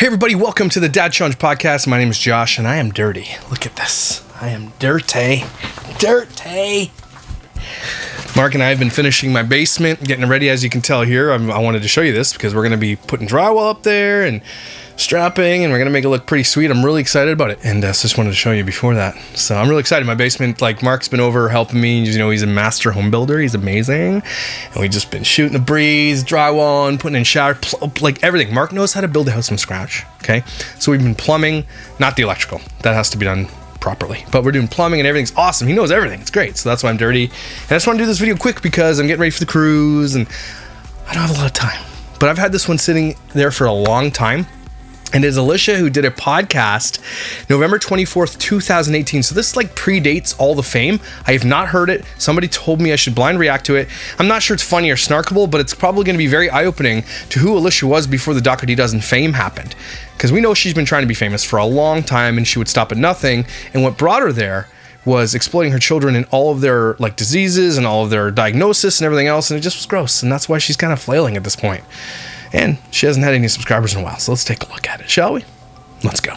everybody, welcome to the Dad Challenge Podcast. My name is Josh, and I am dirty. Look at this. I am dirty. Dirty. Mark and I have been finishing my basement, getting it ready, as you can tell here. I wanted to show you this because we're going to be putting drywall up there and strapping, and we're going to make it look pretty sweet. I'm really excited about it, and just wanted to show you before that. So I'm really excited. My basement, like, Mark's been over helping me. You know, he's a master home builder. He's amazing. And we've just been shooting the breeze, drywall, and putting in shower, like everything. Mark knows how to build a house from scratch, okay? So we've been plumbing, not the electrical. That has to be done properly. But we're doing plumbing, and everything's awesome. He knows everything. It's great. So that's why I'm dirty. And I just want to do this video quick because I'm getting ready for the cruise, and I don't have a lot of time. But I've had this one sitting there for a long time. And it's Alicia, who did a podcast November 24th, 2018. So this like predates all the fame. I have not heard it. Somebody told me I should blind react to it. I'm not sure it's funny or snarkable, but it's probably going to be very eye-opening to who Alicia was before the Dr. D Dozen fame happened. Because we know she's been trying to be famous for a long time, and she would stop at nothing. And what brought her there was exploiting her children in all of their like diseases and all of their diagnosis and everything else. And it just was gross. And that's why she's kind of flailing at this point. And she hasn't had any subscribers in a while, so let's take a look at it, shall we? Let's go.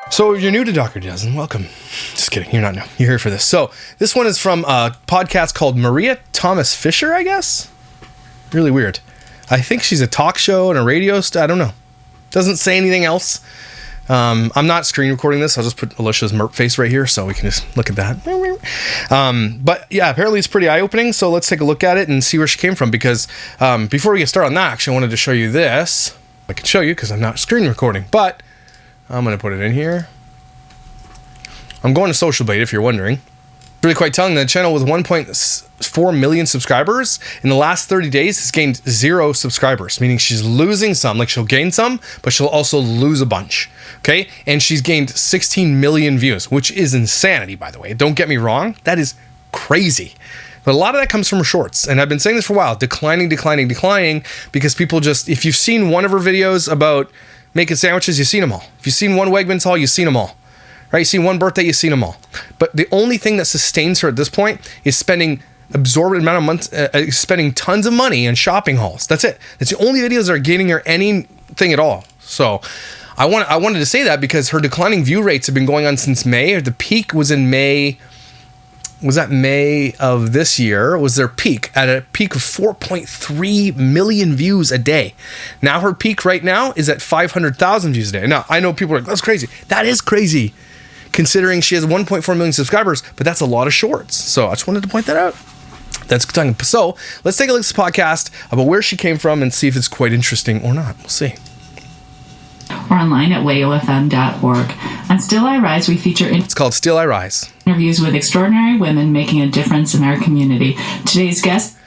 So if you're new to Dr. Dozen, welcome. Just kidding, you're not new. You're here for this. So this one is from a podcast called Maria Thomas Fisher, I guess? Really weird. I think she's a talk show and a radio I don't know. Doesn't say anything else. I'm not screen recording this. I'll just put Alicia's merp face right here so we can just look at that. But yeah, apparently it's pretty eye-opening. So let's take a look at it and see where she came from. Because before we get started on that, actually, I wanted to show you this. I can show you because I'm not screen recording. But I'm going to put it in here. I'm going to Social Blade if you're wondering. Really quite telling. The channel with 1.4 million subscribers in the last 30 days has gained 0 subscribers, meaning she's losing some. Like, she'll gain some, but she'll also lose a bunch. Okay, and she's gained 16 million views, which is insanity, by the way. Don't get me wrong, that is crazy. But a lot of that comes from her shorts, and I've been saying this for a while: declining, because people just, if you've seen one of her videos about making sandwiches, you've seen them all. If you've seen one Wegmans haul, you've seen them all. Right, you see one birthday, you've seen them all. But the only thing that sustains her at this point is spending absorbent amount of months, spending tons of money on shopping hauls. That's it. That's the only videos that are gaining her anything at all. So I wanted to say that because her declining view rates have been going on since May. The peak was in May. Was that May of this year? Was their peak at a peak of 4.3 million views a day. Now her peak right now is at 500,000 views a day. Now I know people are like, that's crazy. That is crazy, considering she has 1.4 million subscribers, but that's a lot of shorts. So I just wanted to point that out. That's good time. So let's take a look at this podcast about where she came from and see if it's quite interesting or not. We'll see. Or online at wayofm.org. On Still I Rise, we feature It's called Still I Rise. Interviews with extraordinary women making a difference in our community. Today's guest.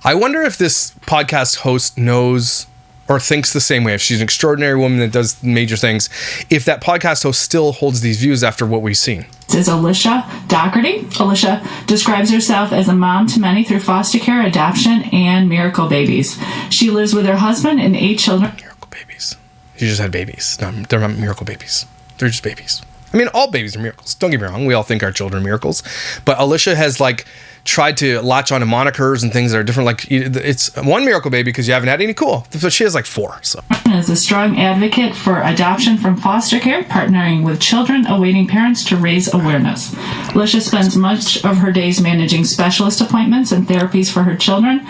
I wonder if this podcast host knows or thinks the same way. If she's an extraordinary woman that does major things, if that podcast host still holds these views after what we've seen. This is Alicia Doherty. Alicia describes herself as a mom to many through foster care, adoption, and miracle babies. She lives with her husband and 8 children. Miracle babies. She just had babies. No, they're not miracle babies. They're just babies. I mean, all babies are miracles. Don't get me wrong. We all think our children are miracles. But Alicia has like tried to latch on to monikers and things that are different. Like, it's one miracle baby because you haven't had any. Cool. So she has like 4. So is a strong advocate for adoption from foster care, partnering with children awaiting parents to raise awareness. Alicia spends much of her days managing specialist appointments and therapies for her children.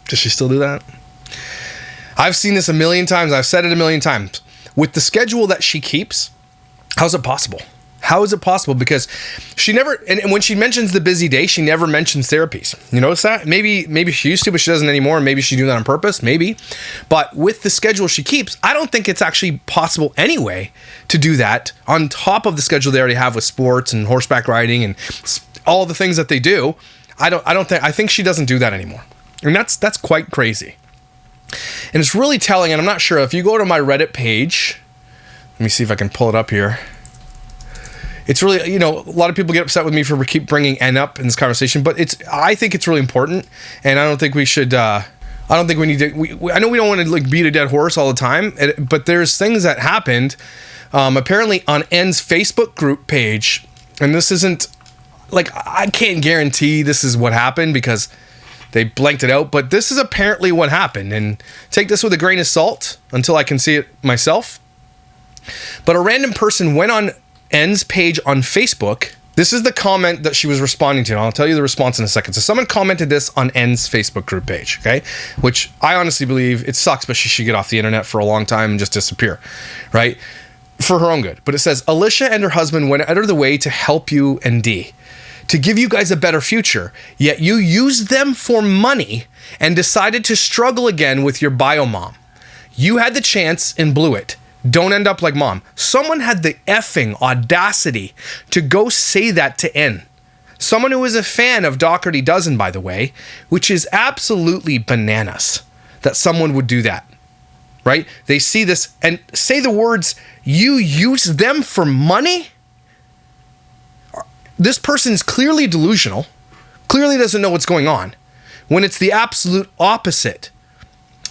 Does she still do that? I've seen this a million times. I've said it a million times. With the schedule that she keeps, how's it possible? How is it possible? Because she never, and when she mentions the busy day, she never mentions therapies. You notice that? Maybe she used to, but she doesn't anymore. Maybe she do that on purpose. Maybe. But with the schedule she keeps, I don't think it's actually possible anyway to do that on top of the schedule they already have with sports and horseback riding and all the things that they do. I think she doesn't do that anymore. And that's quite crazy. And it's really telling, and I'm not sure, if you go to my Reddit page, let me see if I can pull it up here. It's really, a lot of people get upset with me for keep bringing N up in this conversation, but I think it's really important, and I don't think we should, I don't think we need to, I know we don't want to like beat a dead horse all the time, but there's things that happened apparently on N's Facebook group page, and this isn't, like, I can't guarantee this is what happened because they blanked it out, but this is apparently what happened, and take this with a grain of salt until I can see it myself. But a random person went on N's page on Facebook. This is the comment that she was responding to, and I'll tell you the response in a second. So someone commented this on N's Facebook group page, okay? Which I honestly believe it sucks, but she should get off the internet for a long time and just disappear, right? For her own good. But it says, Alicia and her husband went out of the way to help you and Dee, to give you guys a better future, yet you used them for money and decided to struggle again with your bio mom. You had the chance and blew it. Don't end up like mom. Someone had the effing audacity to go say that to N. Someone who is a fan of Doherty Dozen, by the way, which is absolutely bananas that someone would do that, right? They see this and say the words, you use them for money? This person's clearly delusional, clearly doesn't know what's going on, when it's the absolute opposite.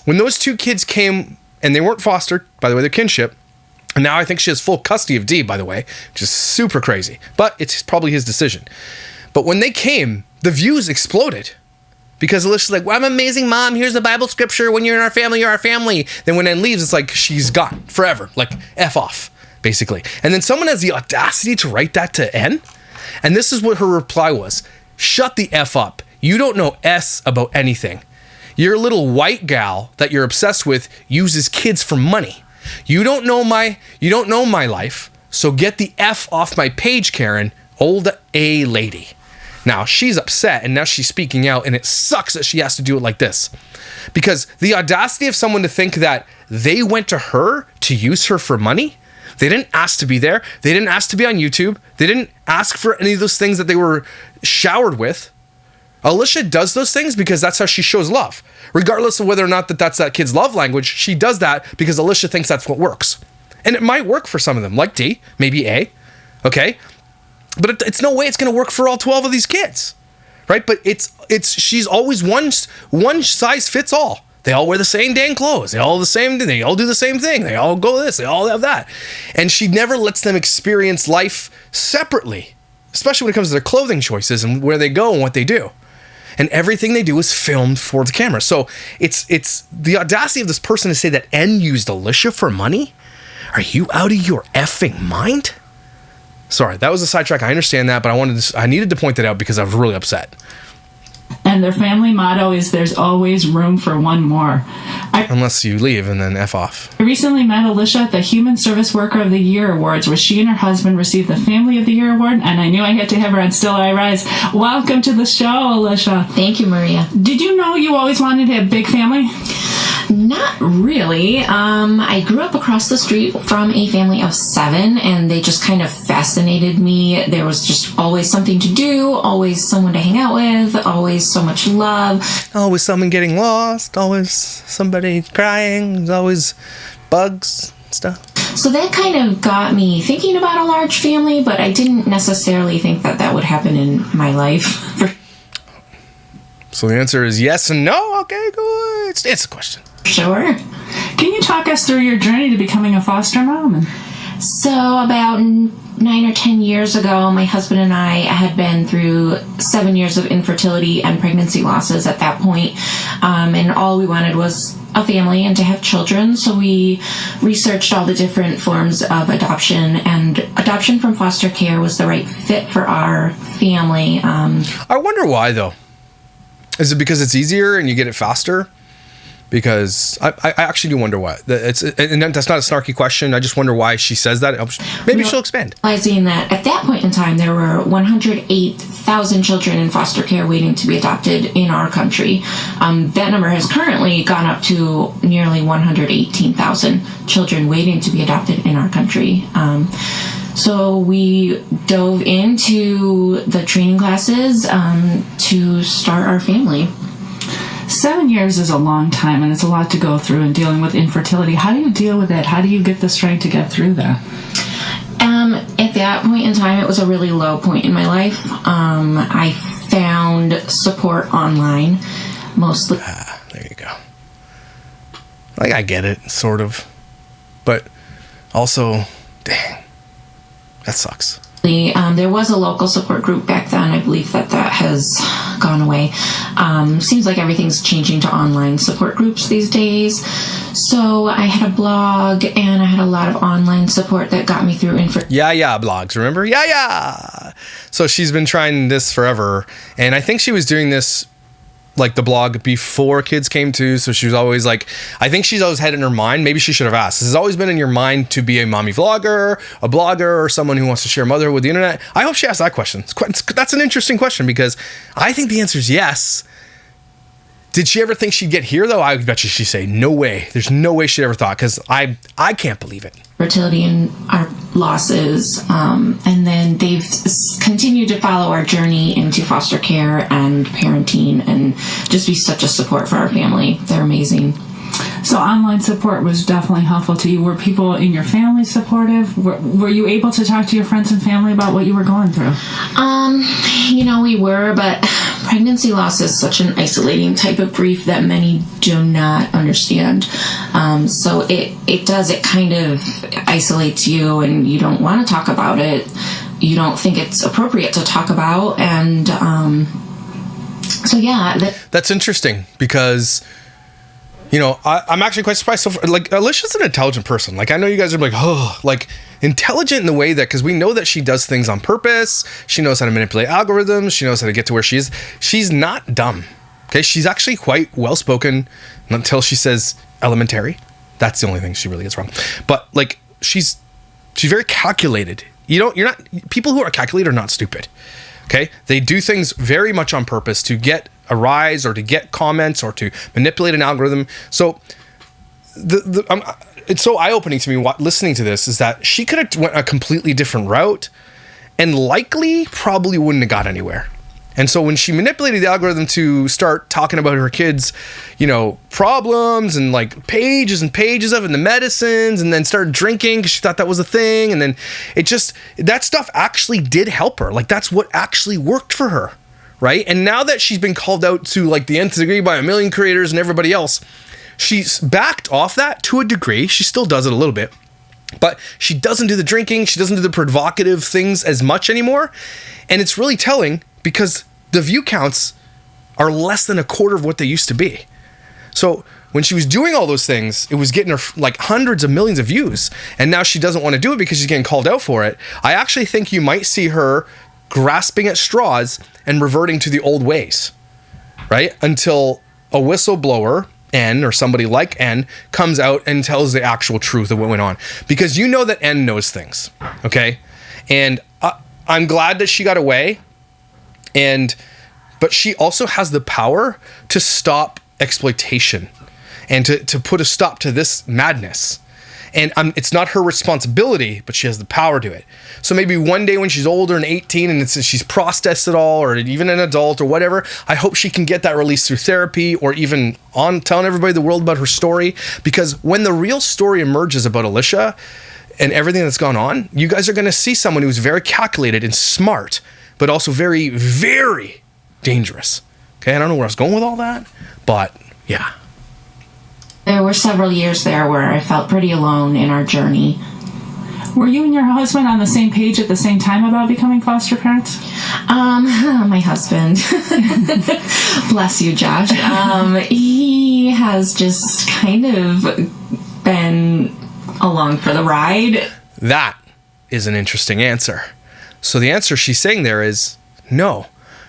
When those two kids came, and they weren't fostered, by the way, they're kinship. And now I think she has full custody of Dee, by the way, which is super crazy. But it's probably his decision. But when they came, the views exploded. Because Alicia's like, well, I'm an amazing mom. Here's the Bible scripture. When you're in our family, you're our family. Then when Ann leaves, it's like she's gone forever. Like, F off, basically. And then someone has the audacity to write that to N. And this is what her reply was. Shut the F up. You don't know S about anything. Your little white gal that you're obsessed with uses kids for money. You don't know my life, so get the F off my page, Karen, old A lady. Now, she's upset, and now she's speaking out, and it sucks that she has to do it like this. Because the audacity of someone to think that they went to her to use her for money, they didn't ask to be there, they didn't ask to be on YouTube, they didn't ask for any of those things that they were showered with. Alicia does those things because that's how she shows love. Regardless of whether or not that's that kid's love language, she does that because Alicia thinks that's what works. And it might work for some of them, like D, maybe A, okay? But it's no way it's going to work for all 12 of these kids, right? But she's always one size fits all. They all wear the same dang clothes. They all do the same thing. They all go this, they all have that. And she never lets them experience life separately, especially when it comes to their clothing choices and where they go and what they do. And everything they do is filmed for the camera. So it's the audacity of this person to say that N used Alicia for money? Are you out of your effing mind? Sorry, that was a sidetrack. I understand that, but I needed to point that out because I was really upset. And their family motto is there's always room for one more. Unless you leave and then F off. I recently met Alicia at the Human Service Worker of the Year Awards, where she and her husband received the Family of the Year Award, and I knew I had to have her on Still I Rise. Welcome to the show, Alicia. Thank you, Maria. Did you know you always wanted to have a big family? Not really. I grew up across the street from a family of 7, and they just kind of fascinated me. There was just always something to do, always someone to hang out with, always so much love. Always someone getting lost, always somebody crying, always bugs and stuff. So that kind of got me thinking about a large family, but I didn't necessarily think that would happen in my life. So the answer is yes and no? Okay, good. It's a question. Sure. Can you talk us through your journey to becoming a foster mom? So about 9 or 10 years ago, my husband and I had been through 7 years of infertility and pregnancy losses at that point. And all we wanted was a family and to have children. So we researched all the different forms of adoption, and adoption from foster care was the right fit for our family. I wonder why, though. Is it because it's easier and you get it faster? Because I actually do wonder why. And that's not a snarky question. I just wonder why she says that. Maybe she'll expand. Realizing that at that point in time, there were 108,000 children in foster care waiting to be adopted in our country. That number has currently gone up to nearly 118,000 children waiting to be adopted in our country. So we dove into the training classes to start our family. 7 years is a long time, and it's a lot to go through in dealing with infertility. How do you deal with it? How do you get the strength to get through that? At that point in time, it was a really low point in my life. I found support online, mostly. There you go. Like, I get it, sort of. But also, Dang. That sucks. There was a local support group back then. I believe that has gone away. Seems like everything's changing to online support groups these days. So I had a blog and I had a lot of online support that got me through Yeah, blogs, remember? Yeah. So she's been trying this forever. And I think she was doing this, like the blog, before kids came too. So she was always like, I think she's always had in her mind, maybe she should have asked, this has always been in your mind to be a mommy vlogger, a blogger, or someone who wants to share motherhood with the internet? I hope she asked that question. That's an interesting question, because I think the answer is yes. Did she ever think she'd get here though? I bet you she'd say, no way. There's no way she'd ever thought, because I can't believe it. Fertility and our losses, and then they've continued to follow our journey into foster care and parenting and just be such a support for our family. They're amazing. So online support was definitely helpful to you. Were people in your family supportive? Were you able to talk to your friends and family about what you were going through? We were, but pregnancy loss is such an isolating type of grief that many do not understand. So it kind of isolates you, and you don't want to talk about it. You don't think it's appropriate to talk about. And so, yeah. That's interesting, because I'm actually quite surprised. So, Alicia's an intelligent person. Like, I know you guys are like, oh, like, intelligent in the way that, because we know that she does things on purpose. She knows how to manipulate algorithms. She knows how to get to where she is. She's not dumb. Okay, she's actually quite well-spoken until she says elementary. That's the only thing she really gets wrong. But like, she's very calculated. You're not, people who are calculated are not stupid. Okay, they do things very much on purpose to get a rise or to get comments or to manipulate an algorithm. So it's so eye-opening to me listening to this, is that she could have went a completely different route and likely probably wouldn't have got anywhere. And so when she manipulated the algorithm to start talking about her kids, problems and like pages and pages of it, and the medicines, and then started drinking because she thought that was a thing. And then that stuff actually did help her. Like, that's what actually worked for her. Right. And now that she's been called out to like the nth degree by a million creators and everybody else, she's backed off that to a degree. She still does it a little bit, but she doesn't do the drinking. She doesn't do the provocative things as much anymore. And it's really telling, because the view counts are less than a quarter of what they used to be. So when she was doing all those things, it was getting her like hundreds of millions of views. And now she doesn't want to do it because she's getting called out for it. I actually think you might see her grasping at straws and reverting to the old ways, right? Until a whistleblower, N, or somebody like N, comes out and tells the actual truth of what went on. Because you know that N knows things, okay? And I'm glad that she got away, but she also has the power to stop exploitation and to put a stop to this madness. And it's not her responsibility, but she has the power to it. So maybe one day when she's older and 18 and she's processed it all, or even an adult or whatever, I hope she can get that released through therapy, or even on telling everybody the world about her story. Because when the real story emerges about Alicia and everything that's gone on, you guys are going to see someone who's very calculated and smart, but also very, very dangerous. Okay, I don't know where I was going with all that, but yeah. There were several years there where I felt pretty alone in our journey. Were you and your husband on the same page at the same time about becoming foster parents? My husband, bless you, Josh. He has just kind of been along for the ride. That is an interesting answer. So the answer she's saying there is no.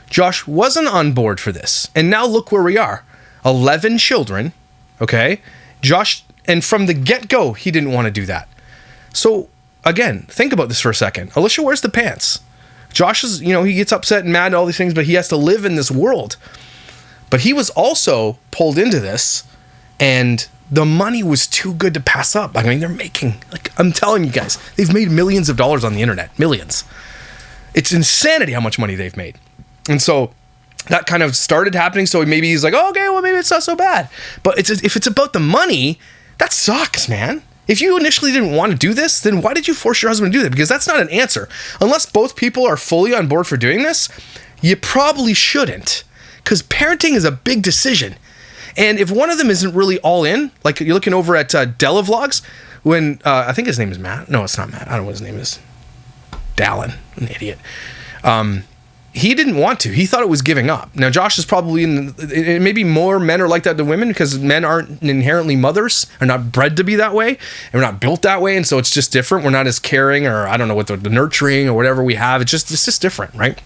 Josh wasn't on board for this. And now look where we are. 11 children. Okay, Josh, and from the get-go, he didn't want to do that. So again, think about this for a second. Alicia wears the pants. Josh is, he gets upset and mad at all these things, but he has to live in this world. But he was also pulled into this, and the money was too good to pass up. I mean, they're making, like, I'm telling you guys, they've made millions of dollars on the internet. Millions. It's insanity how much money they've made. And so that kind of started happening. So maybe he's like, oh, okay, well, maybe it's not so bad. But if it's about the money, that sucks, man. If you initially didn't want to do this, then why did you force your husband to do that? Because that's not an answer. Unless both people are fully on board for doing this, you probably shouldn't. Because parenting is a big decision. And if one of them isn't really all in, like you're looking over at Della Vlogs, when I think his name is Matt. No, it's not Matt. I don't know what his name is. Dallin, an idiot. He didn't want to. He thought it was giving up. Now, Josh is probably maybe more men are like that than women because men aren't inherently mothers, are not bred to be that way, and we're not built that way, and so it's just different. We're not as caring, or I don't know what the nurturing or whatever we have. It's just different, right?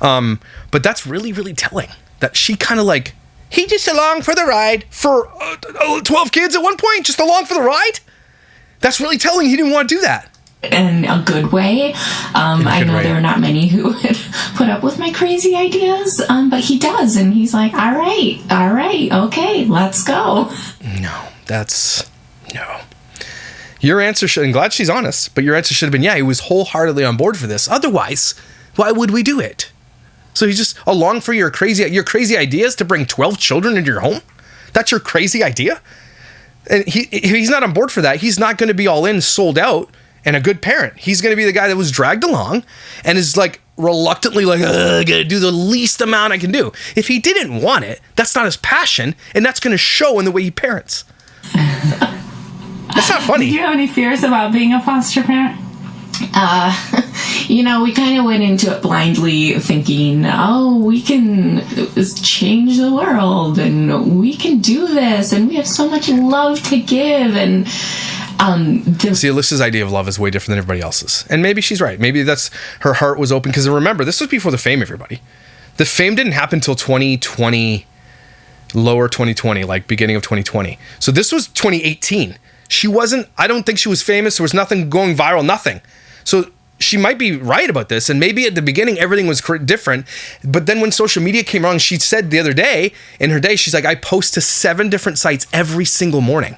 But that's really, really telling that she kind of like, he just along for the ride for 12 kids at one point, just along for the ride. That's really telling he didn't want to do that. In a good way. I know there are not many who would put up with my crazy ideas, but he does, and he's like, all right, okay, let's go. No. Your answer should, I'm glad she's honest, but your answer should have been, yeah, he was wholeheartedly on board for this. Otherwise, why would we do it? So he's just along for your crazy ideas to bring 12 children into your home? That's your crazy idea? And he's not on board for that. He's not going to be all in, sold out, and a good parent. He's going to be the guy that was dragged along and is like reluctantly like, I got to do the least amount I can do. If he didn't want it, that's not his passion, and that's going to show in the way he parents. That's not funny. Do you have any fears about being a foster parent? We kind of went into it blindly thinking, we can change the world and we can do this and we have so much love to give. And see, Alicia's idea of love is way different than everybody else's. And maybe she's right. Maybe that's her heart was open. Because remember, this was before the fame, everybody. The fame didn't happen until 2020, lower 2020, like beginning of 2020. So this was 2018. I don't think she was famous. There was nothing going viral, nothing. So she might be right about this. And maybe at the beginning, everything was different. But then when social media came around, she said the other day, in her day, she's like, I post to 7 different sites every single morning.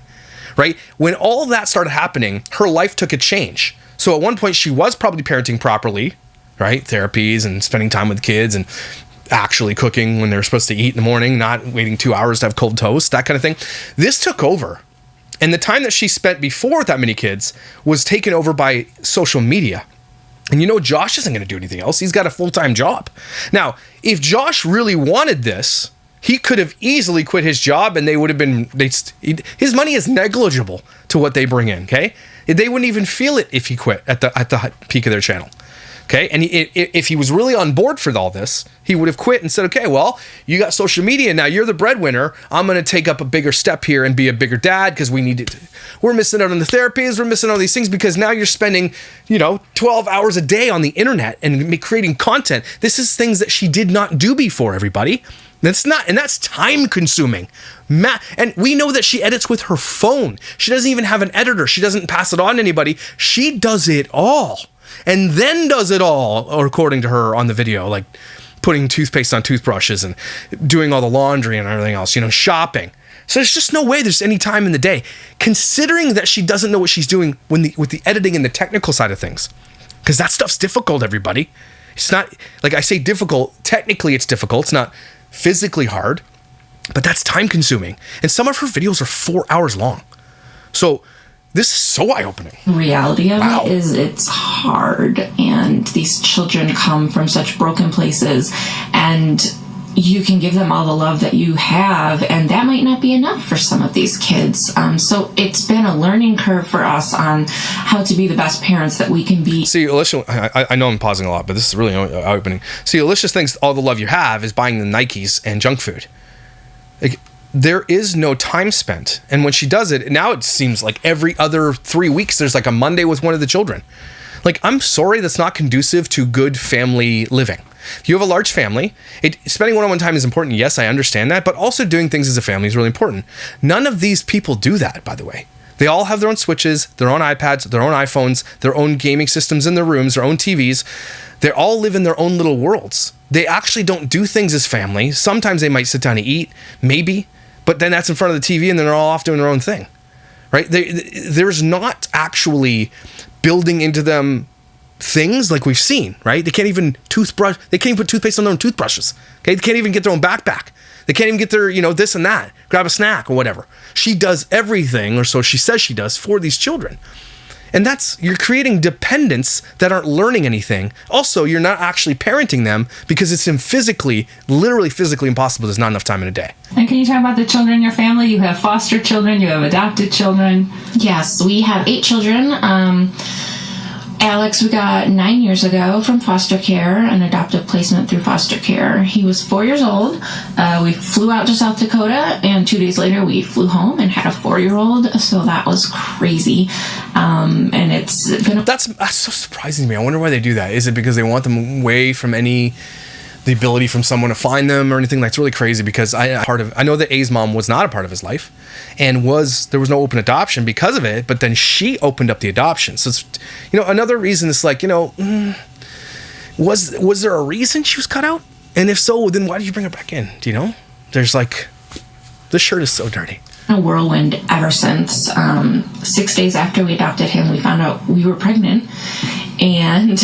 Right? When all of that started happening, her life took a change. So at one point, she was probably parenting properly, right? Therapies and spending time with kids and actually cooking when they're supposed to eat in the morning, not waiting 2 hours to have cold toast, that kind of thing. This took over. And the time that she spent before with that many kids was taken over by social media. And Josh isn't going to do anything else. He's got a full-time job. Now, if Josh really wanted this, he could have easily quit his job and they would have been, his money is negligible to what they bring in, okay? They wouldn't even feel it if he quit at the peak of their channel, okay? And if he was really on board for all this, he would have quit and said, okay, well, you got social media now, you're the breadwinner, I'm going to take up a bigger step here and be a bigger dad because we're missing out on the therapies, we're missing all these things because now you're spending, 12 hours a day on the internet and creating content. This is things that she did not do before, everybody. That's time consuming. And we know that she edits with her phone. She doesn't even have an editor. She doesn't pass it on to anybody. She does it all and then does it all, or according to her on the video, like putting toothpaste on toothbrushes and doing all the laundry and everything else, shopping. So there's just no way there's any time in the day, considering that she doesn't know what she's doing with the editing and the technical side of things. Because that stuff's difficult, everybody. It's not, like I say difficult, technically it's difficult. It's not physically hard, but that's time consuming. And some of her videos are 4 hours long. So this is so eye-opening. The reality of it is it's hard, and these children come from such broken places, and you can give them all the love that you have, and that might not be enough for some of these kids. So it's been a learning curve for us on how to be the best parents that we can be. See, Alicia, I know I'm pausing a lot, but this is really eye-opening. See, Alicia thinks all the love you have is buying the Nikes and junk food. Like, there is no time spent. And when she does it, now it seems like every other 3 weeks, there's like a Monday with one of the children. Like, I'm sorry, that's not conducive to good family living. If you have a large family, spending one-on-one time is important. Yes, I understand that, but also doing things as a family is really important. None of these people do that, by the way. They all have their own Switches, their own iPads, their own iPhones, their own gaming systems in their rooms, their own TVs. They all live in their own little worlds. They actually don't do things as family. Sometimes they might sit down and eat, maybe, but then that's in front of the TV and then they're all off doing their own thing, right? There's not actually building into them things like we've seen, right? They can't even put toothpaste on their own toothbrushes. Okay, they can't even get their own backpack. They can't even get their, this and that, grab a snack or whatever. She does everything, or so she says she does, for these children. And you're creating dependents that aren't learning anything. Also, you're not actually parenting them because it's literally physically impossible. There's not enough time in a day. And can you talk about the children in your family? You have foster children, you have adopted children. Yes, we have 8 children. Alex, we got 9 years ago from foster care, an adoptive placement through foster care. He was 4 years old. We flew out to South Dakota, and 2 days later we flew home and had a 4-year-old. So that was crazy. And it's been That's so surprising to me. I wonder why they do that. Is it because they want them away from the ability from someone to find them or anything? That's really crazy, because I know that A's mom was not a part of his life, and there was no open adoption because of it, but then she opened up the adoption. So it's, another reason is like, was there a reason she was cut out? And if so, then why did you bring her back in? Do you know? There's like, this shirt is so dirty. A whirlwind ever since. 6 days after we adopted him, we found out we were pregnant. And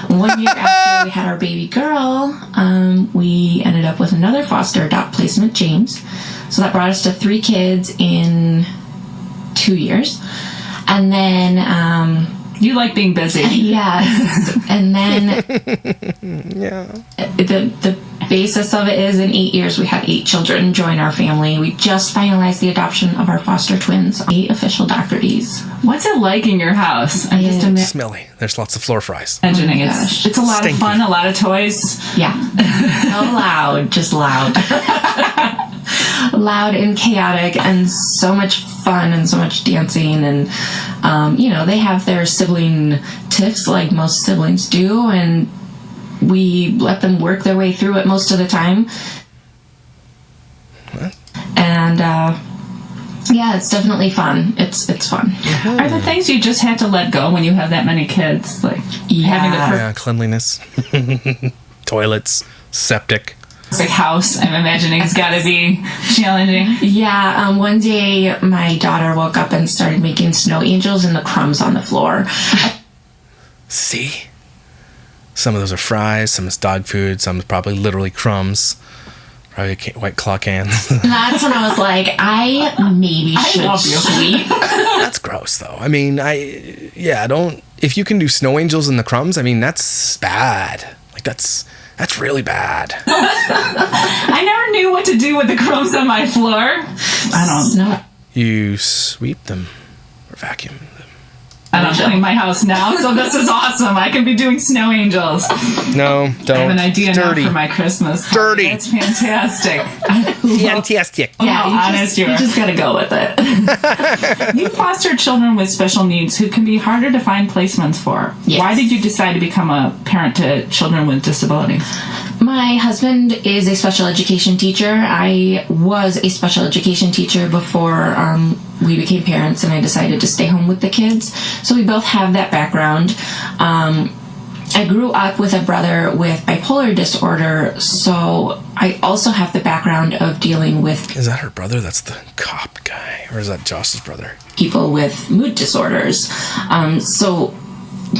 1 year after we had our baby girl, we ended up with another foster adopt placement, James. So that brought us to 3 kids in 2 years. And then you like being busy. Yes. And then yeah. The basis of it is in 8 years we had 8 children join our family. We just finalized the adoption of our foster twins, 8 official Dr. D's. What's it like in your house? I'm just smelly. There's lots of floor fries. imagining it's a lot Stinky. of fun, a lot of toys. Yeah. So loud, just loud. Loud and chaotic, and so much fun and so much dancing, and they have their sibling tiffs like most siblings do, and we let them work their way through it most of the time. What? And yeah, it's definitely fun. It's fun. Mm-hmm. Are the things you just had to let go when you have that many kids, like having the cleanliness, toilets, septic. perfect house? I'm imagining it's got to be challenging. Yeah, one day my daughter woke up and started making snow angels in the crumbs on the floor. See? Some of those are fries, some is dog food, some is probably literally crumbs. Probably White Claw cans. That's when I was like, I maybe should sweep. That's gross, though. I mean, don't... If you can do snow angels in the crumbs, I mean, that's bad. Like, that's really bad. I never knew what to do with the crumbs on my floor. I don't know. You sweep them or vacuum them. I don't clean my house now, so this is awesome. I can be doing snow angels. No, don't. I have an idea now Dirty. for my Christmas party. Dirty. That's fantastic. Fantastic. Yeah, honest you just gotta go with it. You foster children with special needs who can be harder to find placements for. Yes. Why did you decide to become a parent to children with disabilities? My husband is a special education teacher. I was a special education teacher before we became parents, and I decided to stay home with the kids. So we both have that background. I grew up with a brother with bipolar disorder, so I also have the background of dealing with... Is that her brother? That's the cop guy. Or is that Josh's brother? ...people with mood disorders. So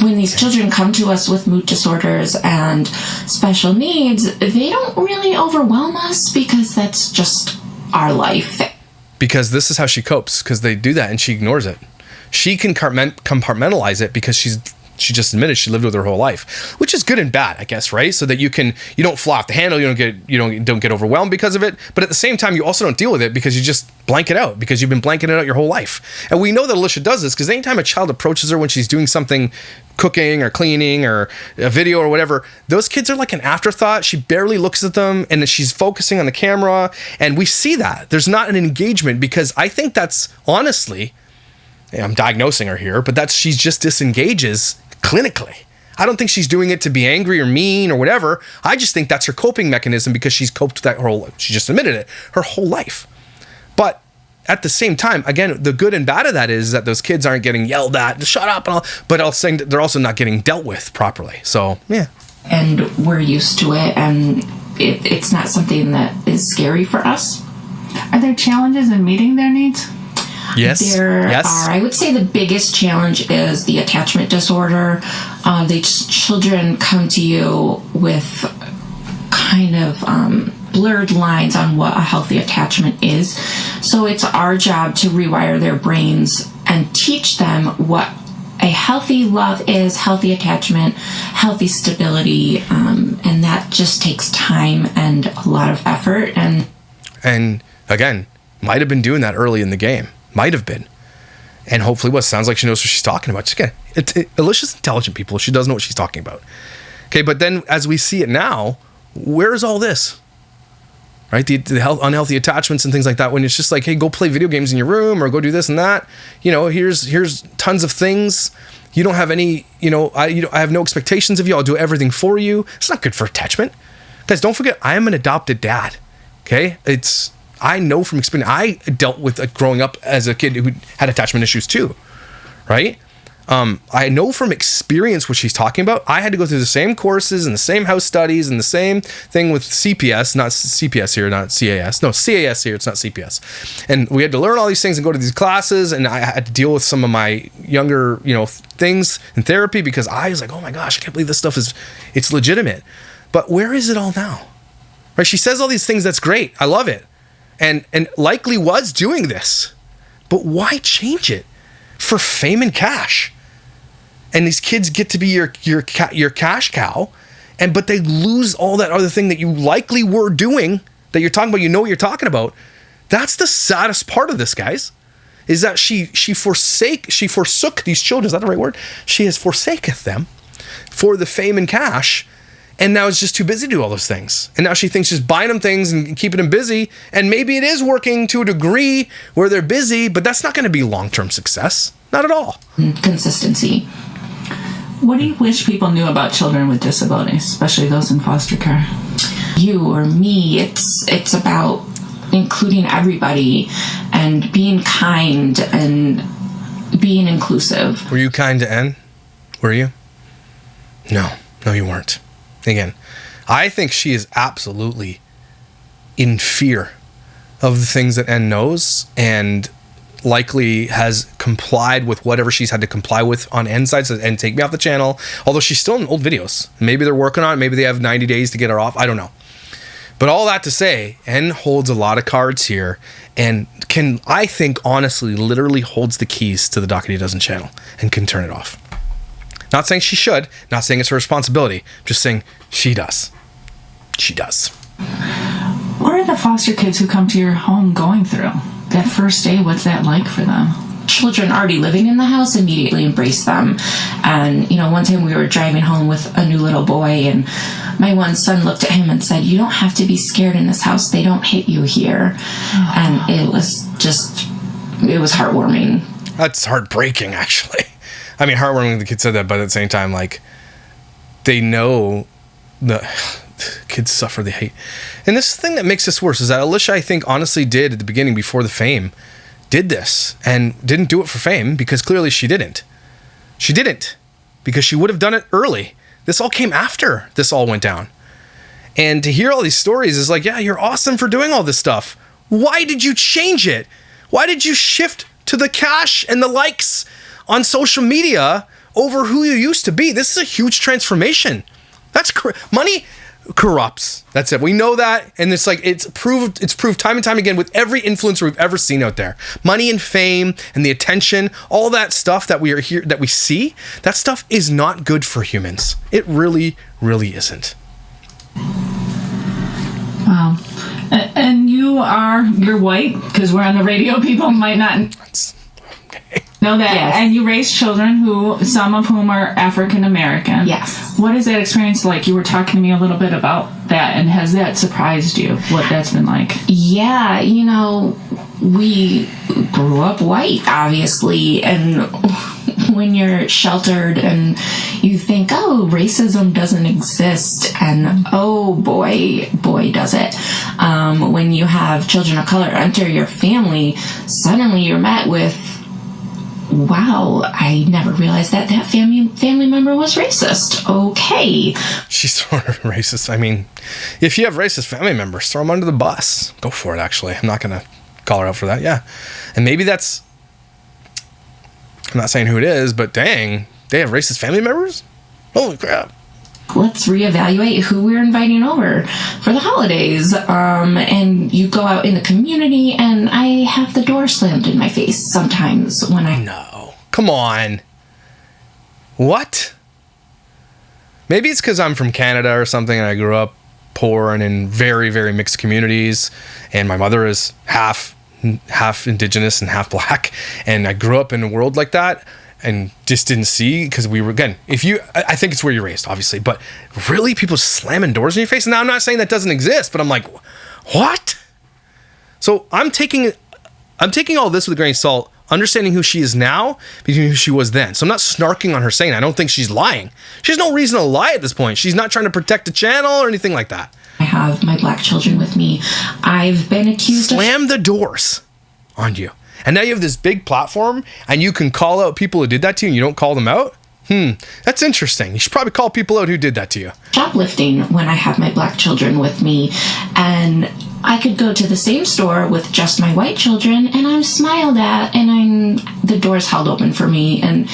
when these children come to us with mood disorders and special needs, they don't really overwhelm us because that's just our life. Because this is how she copes, because they do that and she ignores it. She can compartmentalize it because she just admitted she lived with her whole life, which is good and bad, I guess, right? So that you don't fly off the handle, you don't get overwhelmed because of it, but at the same time you also don't deal with it because you just blank it out, because you've been blanking it out your whole life. And we know that Alicia does this because anytime a child approaches her when she's doing something, cooking or cleaning or a video or whatever, those kids are like an afterthought. She barely looks at them and she's focusing on the camera, and we see that there's not an engagement, because I think that's honestly, I'm diagnosing her here, but she just disengages clinically. I don't think she's doing it to be angry or mean or whatever. I just think that's her coping mechanism, because she's coped with she just admitted it, her whole life. But at the same time, again, the good and bad of that is that those kids aren't getting yelled at, shut up, and all, but I'll say they're also not getting dealt with properly. So, yeah. And we're used to it, and it's not something that is scary for us. Are there challenges in meeting their needs? Yes. There yes. are. I would say the biggest challenge is the attachment disorder. The children come to you with kind of blurred lines on what a healthy attachment is. So it's our job to rewire their brains and teach them what a healthy love is, healthy attachment, healthy stability, and that just takes time and a lot of effort. And again, might have been doing that early in the game. Might have been. And hopefully what sounds like she knows what she's talking about. Just, again, Alicia's intelligent, people. She does know what she's talking about. Okay, but then as we see it now, where's all this? Right? The unhealthy attachments and things like that, when it's just like, hey, go play video games in your room or go do this and that. You know, here's tons of things. You don't have any, I have no expectations of you. I'll do everything for you. It's not good for attachment. Guys, don't forget, I am an adopted dad. Okay? I know from experience, I dealt with growing up as a kid who had attachment issues too. Right? I know from experience what she's talking about. I had to go through the same courses and the same house studies and the same thing with CPS, not CPS here, not CAS. No, CAS here, it's not CPS. And we had to learn all these things and go to these classes, and I had to deal with some of my younger, things in therapy because I was like, oh my gosh, I can't believe this stuff it's legitimate. But where is it all now? Right? She says all these things, that's great. I love it. And likely was doing this. But why change it for fame and cash? And these kids get to be your cash cow, but they lose all that other thing that you likely were doing that you're talking about. You know what you're talking about. That's the saddest part of this, guys, is that she forsook these children. Is that the right word? She has forsaketh them for the fame and cash, and now is just too busy to do all those things. And now she thinks just buying them things and keeping them busy, and maybe it is working to a degree where they're busy, but that's not going to be long-term success. Not at all. Consistency. What do you wish people knew about children with disabilities, especially those in foster care? You or me, it's about including everybody and being kind and being inclusive. Were you kind to N? Were you? No, you weren't. Again, I think she is absolutely in fear of the things that N knows and likely has complied with whatever she's had to comply with on N's side and take me off the channel, although she's still in old videos. Maybe they're working on it. Maybe they have 90 days to get her off. I don't know. But all that to say, N holds a lot of cards here and can, I think, honestly, literally holds the keys to the Dockety Dozen channel and can turn it off. Not saying she should, not saying it's her responsibility, just saying she does. She does. What are the foster kids who come to your home going through? That first day, what's that like for them? Children already living in the house immediately embrace them. And, one time we were driving home with a new little boy, and my one son looked at him and said, "You don't have to be scared in this house. They don't hit you here." And it was heartwarming. That's heartbreaking, actually. I mean, heartwarming the kid said that, but at the same time, like, they know the kids suffer the hate. And this thing that makes this worse is that Alicia, I think, honestly did at the beginning, before the fame, did this and didn't do it for fame because clearly she didn't. She didn't because she would have done it early. This all came after this all went down. And to hear all these stories is like, yeah, you're awesome for doing all this stuff. Why did you change it? Why did you shift to the cash and the likes on social media over who you used to be? This is a huge transformation. That's money corrupts. That's it. We know that, and it's like it's proved time and time again with every influencer we've ever seen out there. Money and fame and the attention, all that stuff that we see, that stuff is not good for humans. It really, really isn't. Wow. And you're white, because we're on the radio, people might not know that. Yes. And you raise children some of whom are African American. Yes. What is that experience like? You were talking to me a little bit about that, and has that surprised you, what that's been like? Yeah, we grew up white, obviously, and when you're sheltered and you think, oh, racism doesn't exist, and oh boy does it. When you have children of color enter your family, suddenly you're met with, wow, I never realized that family member was racist. Okay. She's sort of racist. I mean, if you have racist family members, throw them under the bus. Go for it, actually. I'm not going to call her out for that. Yeah. And maybe that's, I'm not saying who it is, but dang, they have racist family members? Holy crap. let's reevaluate who we're inviting over for the holidays. And you go out in the community, and I have the door slammed in my face sometimes when I... No. Come on. What? Maybe it's because I'm from Canada or something, and I grew up poor and in very, very mixed communities, and my mother is half Indigenous and half Black, and I grew up in a world like that and just didn't see, because we were, again, I think it's where you're raised, obviously, but really, people slamming doors in your face. Now, I'm not saying that doesn't exist, but I'm like, what? So I'm taking all this with a grain of salt, understanding who she is now between who she was then. So I'm not snarking on her saying I don't think she's lying. She has no reason to lie at this point. She's not trying to protect the channel or anything like that. I have my Black children with me. I've been accused Slam the doors on you. And now you have this big platform, and you can call out people who did that to you, and you don't call them out? That's interesting. You should probably call people out who did that to you. Shoplifting when I have my Black children with me, and I could go to the same store with just my white children, and I'm smiled at, and the door's held open for me, and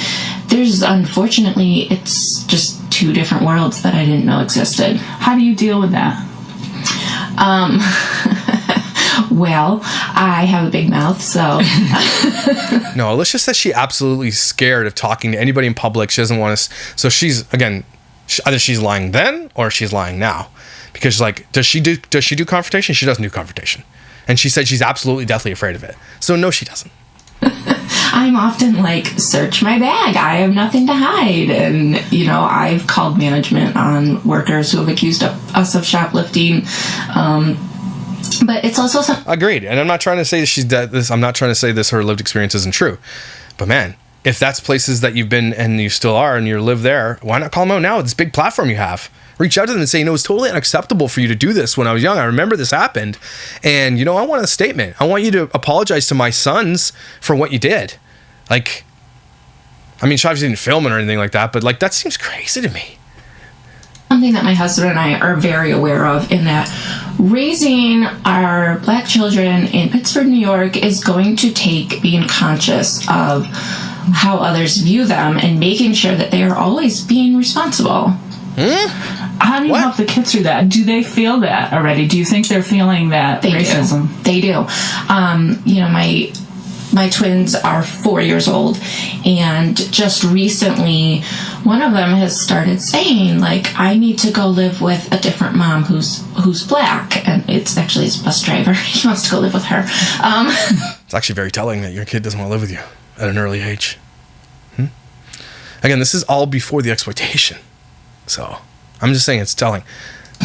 there's, unfortunately, it's just two different worlds that I didn't know existed. How do you deal with that? Well, I have a big mouth, so... No, Alicia says she's absolutely scared of talking to anybody in public. She doesn't want to... So she's, again, either she's lying then or she's lying now. Because, like, does she do confrontation? She doesn't do confrontation. And she said she's absolutely deathly afraid of it. So no, she doesn't. I'm often like, search my bag. I have nothing to hide. And, I've called management on workers who have accused us of shoplifting. But it's also Agreed. And I'm not trying to say she's dead. I'm not trying to say her lived experience isn't true. But man, if that's places that you've been and you still are and you live there, why not call them out now with this big platform you have? Reach out to them and say, it's totally unacceptable for you to do this when I was young. I remember this happened. And, I want a statement. I want you to apologize to my sons for what you did. Like, I mean, she obviously didn't film it or anything like that, but like, that seems crazy to me. Something that my husband and I are very aware of, in that raising our Black children in Pittsburgh, New York is going to take being conscious of how others view them and making sure that they are always being responsible. How do you help the kids through that? Do they feel that already? Do you think they're feeling that racism? They do. My twins are 4 years old, and just recently, one of them has started saying, like, I need to go live with a different mom who's Black, and it's actually his bus driver. He wants to go live with her. It's actually very telling that your kid doesn't want to live with you at an early age. Again, this is all before the exploitation. So, I'm just saying it's telling.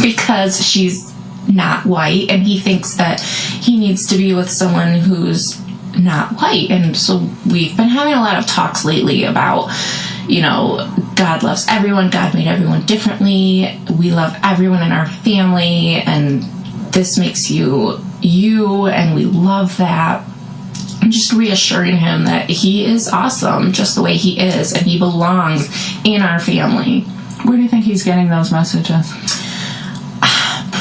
Because she's not white, and he thinks that he needs to be with someone who's not white. And so we've been having a lot of talks lately about, God loves everyone. God made everyone differently. We love everyone in our family, and this makes you, and we love that. I'm just reassuring him that he is awesome just the way he is, and he belongs in our family. Where do you think he's getting those messages?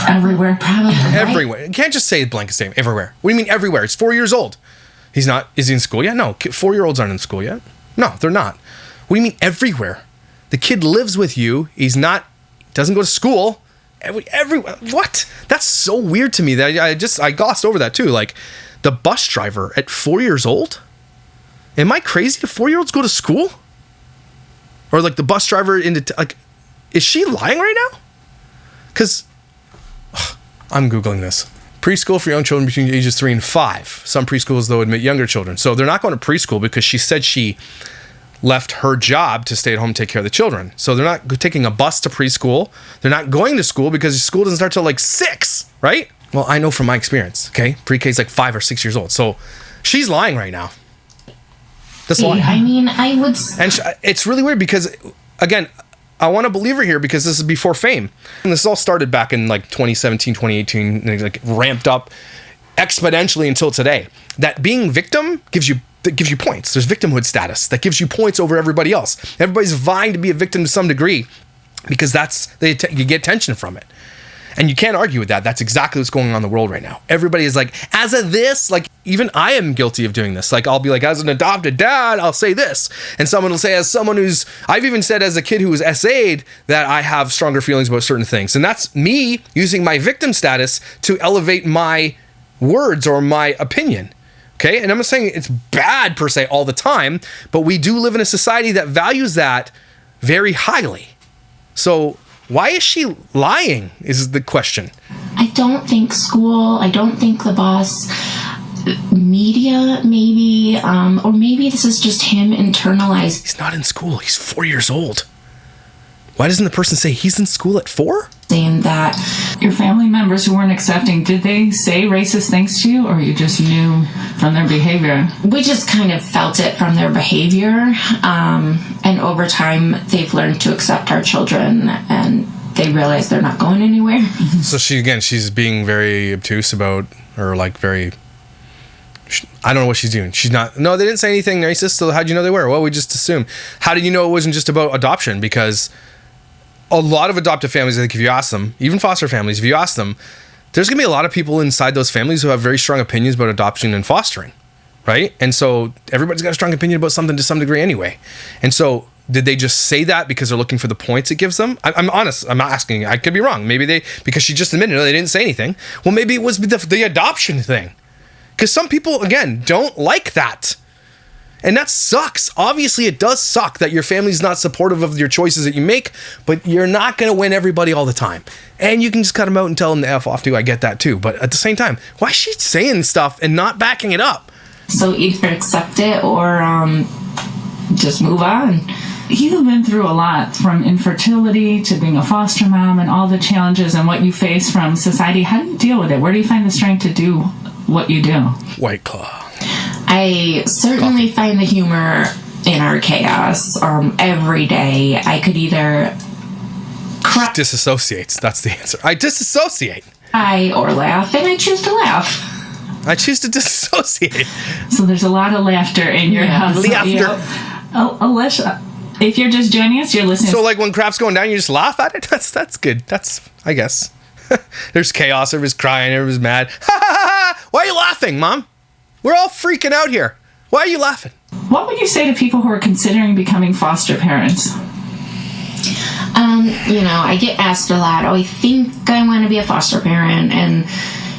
Everywhere. Probably. Everywhere. You can't just say blanket statement. Everywhere. What do you mean everywhere? It's 4 years old. He's not. Is he in school yet? No. 4-year-olds aren't in school yet. No, they're not. What do you mean everywhere? The kid lives with you. He's not. Doesn't go to school. Everywhere. What? That's so weird to me that I glossed over that too. Like, the bus driver at 4 years old. Am I crazy? Do 4-year-olds go to school? Or like the bus driver is she lying right now? Because I'm Googling this. Preschool for young children between ages 3 and 5. Some preschools, though, admit younger children. So they're not going to preschool because she said she left her job to stay at home and take care of the children. So they're not taking a bus to preschool. They're not going to school because school doesn't start till like 6, right? Well, I know from my experience, okay? Pre-K is like 5 or 6 years old. So she's lying right now. That's lying. I mean, I would... And it's really weird because, again, I want to believe her here because this is before fame. And this all started back in like 2017, 2018, and it like ramped up exponentially until today. That being victim gives you points. There's victimhood status that gives you points over everybody else. Everybody's vying to be a victim to some degree because you get attention from it. And you can't argue with that. That's exactly what's going on in the world right now. Everybody is like, as of this, like, even I am guilty of doing this. Like, I'll be like, as an adopted dad, I'll say this. And someone will say, as someone who's, I've even said as a kid who was SA'd, that I have stronger feelings about certain things. And that's me using my victim status to elevate my words or my opinion. Okay? And I'm not saying it's bad per se all the time, but we do live in a society that values that very highly. So why is she lying is the question. I don't think school, I don't think the boss, media maybe, or maybe this is just him internalized. He's not in school. He's 4 years old. Why doesn't the person say he's in school at 4? Saying that Your family members who weren't accepting, did they say racist things to you, or you just knew from their behavior? we just kind of felt it from their behavior, and over time they've learned to accept our children, and they realize they're not going anywhere. So she's being very obtuse about, or like very, I don't know what she's doing. She's not, no, they didn't say anything racist, so how'd you know they were? Well, we just assumed. How did you know it wasn't just about adoption? Because a lot of adoptive families, I think if you ask them, even foster families, if you ask them, there's going to be a lot of people inside those families who have very strong opinions about adoption and fostering, right? And so everybody's got a strong opinion about something to some degree anyway. And so did they just say that because they're looking for the points it gives them? I'm honest. I'm not asking. I could be wrong. Maybe because she just admitted they didn't say anything. Well, maybe it was the adoption thing. Because some people, again, don't like that. And that sucks. Obviously, it does suck that your family's not supportive of your choices that you make, but you're not going to win everybody all the time. And you can just cut them out and tell them to F off too. I get that too. But at the same time, why is she saying stuff and not backing it up? So either accept it or just move on. You've been through a lot, from infertility to being a foster mom and all the challenges and what you face from society. How do you deal with it? Where do you find the strength to do what you do? White Claw. I certainly find the humor in our chaos every day. I could either cry Disassociates. That's the answer. I disassociate. or laugh, and I choose to laugh. I choose to disassociate. So there's a lot of laughter in your house. Laughter. Alicia, if you're just joining us, you're listening. So like when crap's going down, you just laugh at it? That's good. That's, I guess. There's chaos. Everybody's crying. Everybody's mad. Why are you laughing, Mom? We're all freaking out here. Why are you laughing? What would you say to people who are considering becoming foster parents? I get asked a lot, I think I want to be a foster parent. And,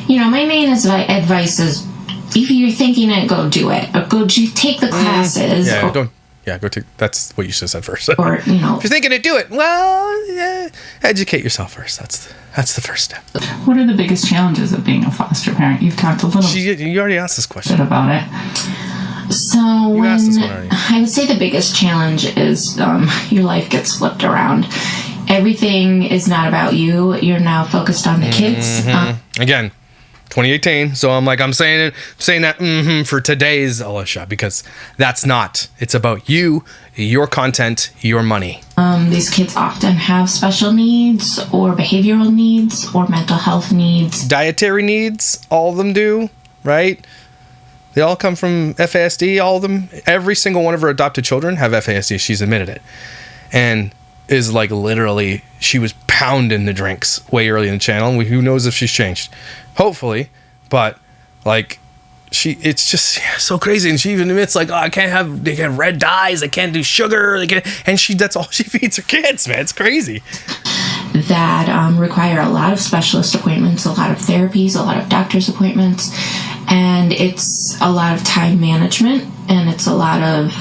my main advice is, if you're thinking it, go do it. Or take the classes. Go take, that's what you should have said first. Or, If you're thinking to do it, well, educate yourself first. That's the first step. What are the biggest challenges of being a foster parent? You've talked a little You already asked this question. bit about it. So asked this one already. I would say the biggest challenge is your life gets flipped around. Everything is not about you. You're now focused on the kids. Again, 2018. So I'm saying that for today's Alicia, because that's not. It's about you, your content, your money. These kids often have special needs or behavioral needs or mental health needs. Dietary needs, all of them do, right? They all come from FASD, all of them. Every single one of her adopted children have FASD. She's admitted it. And is like literally, she was pounding the drinks way early in the channel. And who knows if she's changed. Hopefully. But like, it's just so crazy. And she even admits like, they can't have red dyes. They can't do sugar. That's all she feeds her kids, man. It's crazy. That require a lot of specialist appointments, a lot of therapies, a lot of doctor's appointments. And it's a lot of time management, and it's a lot of,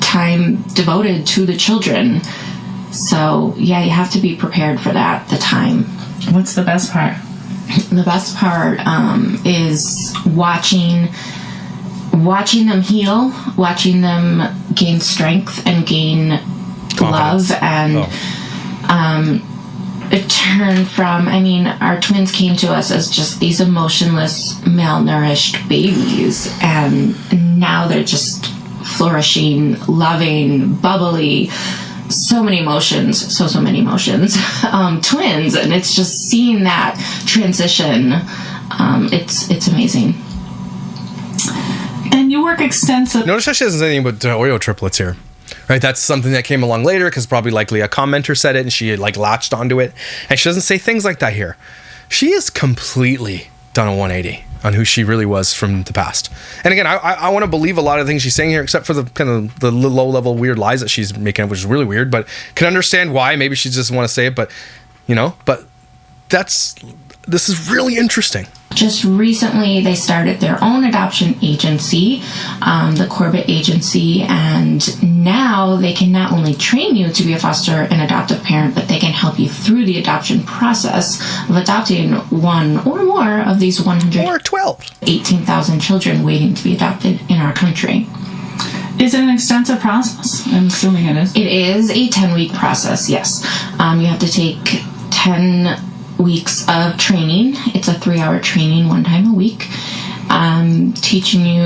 time devoted to the children. So, yeah, you have to be prepared for that, the time. What's the best part? The best part is watching them heal, watching them gain strength and gain Confidence. love, and it turned from, our twins came to us as just these emotionless, malnourished babies, and now they're just flourishing, loving, bubbly, so many emotions, so many emotions, twins, and it's just seeing that transition, it's amazing. And you work extensive. Notice how she doesn't say anything about Oreo triplets here. right? That's something that came along later because probably likely a commenter said it and she had like latched onto it. And she doesn't say things like that here. She is completely done a 180 on who she really was from the past. And again, I want to believe a lot of things she's saying here, except for the kind of the low level weird lies that she's making up, which is really weird, but can understand why. Maybe she just want to say it, but but this is really interesting. Just recently, they started their own adoption agency, the Corbett Agency, and now they can not only train you to be a foster and adoptive parent, but they can help you through the adoption process of adopting one or more of these 118,000 children waiting to be adopted in our country. Is it an extensive process? I'm assuming it is. It is a 10-week process, yes. You have to take 10 weeks of training. It's a 3-hour training 1 time a week, teaching you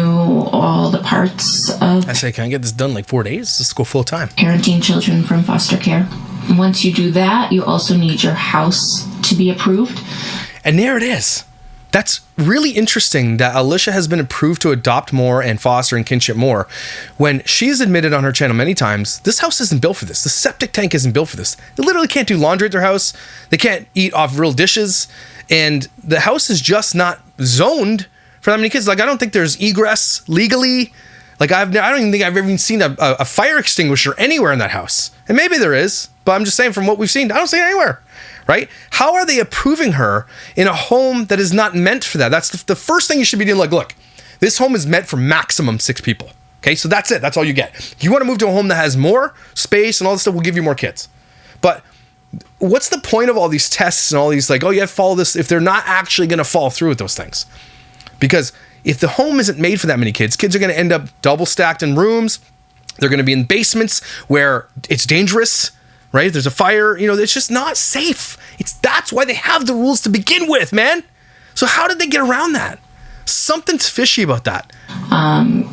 all the parts of... I say, can I get this done in like 4 days? Let's go full time. Parenting children from foster care. Once you do that, you also need your house to be approved. And there it is. That's really interesting that Alicia has been approved to adopt more and foster and kinship more when she's admitted on her channel many times, this house isn't built for this. The septic tank isn't built for this. They literally can't do laundry at their house. They can't eat off real dishes. And the house is just not zoned for that many kids. Like, I don't think there's egress legally. Like, I don't even think I've ever seen a fire extinguisher anywhere in that house. And maybe there is, but I'm just saying from what we've seen, I don't see it anywhere. Right? How are they approving her in a home that is not meant for that? That's the first thing you should be doing. Like, look, this home is meant for maximum 6 people. Okay, so that's it. That's all you get. If you want to move to a home that has more space and all this stuff, we'll give you more kids. But what's the point of all these tests and all these, like, oh, you have to follow this, if they're not actually going to follow through with those things? Because if the home isn't made for that many kids, kids are going to end up double stacked in rooms. They're going to be in basements where it's dangerous. Right? There's a fire, it's just not safe. That's why they have the rules to begin with, man. So how did they get around that? Something's fishy about that.